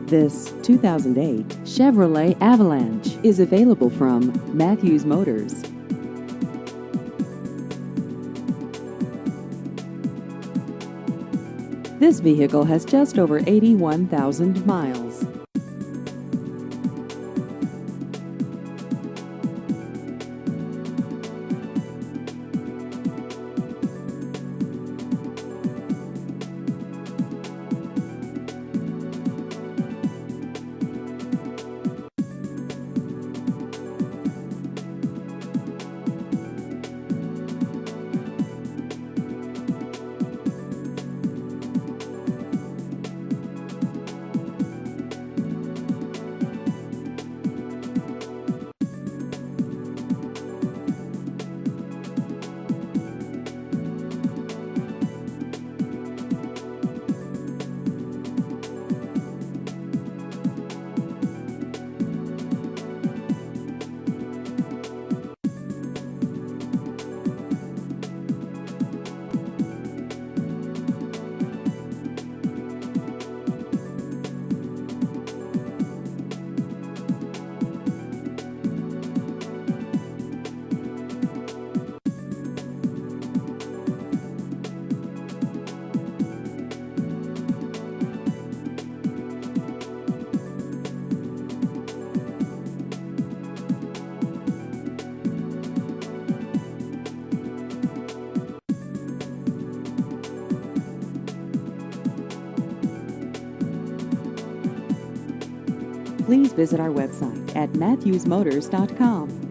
This 2008 Chevrolet Avalanche is available from Matthews Motors. This vehicle has just over 81,000 miles. Please visit our website at matthewsmotors.com.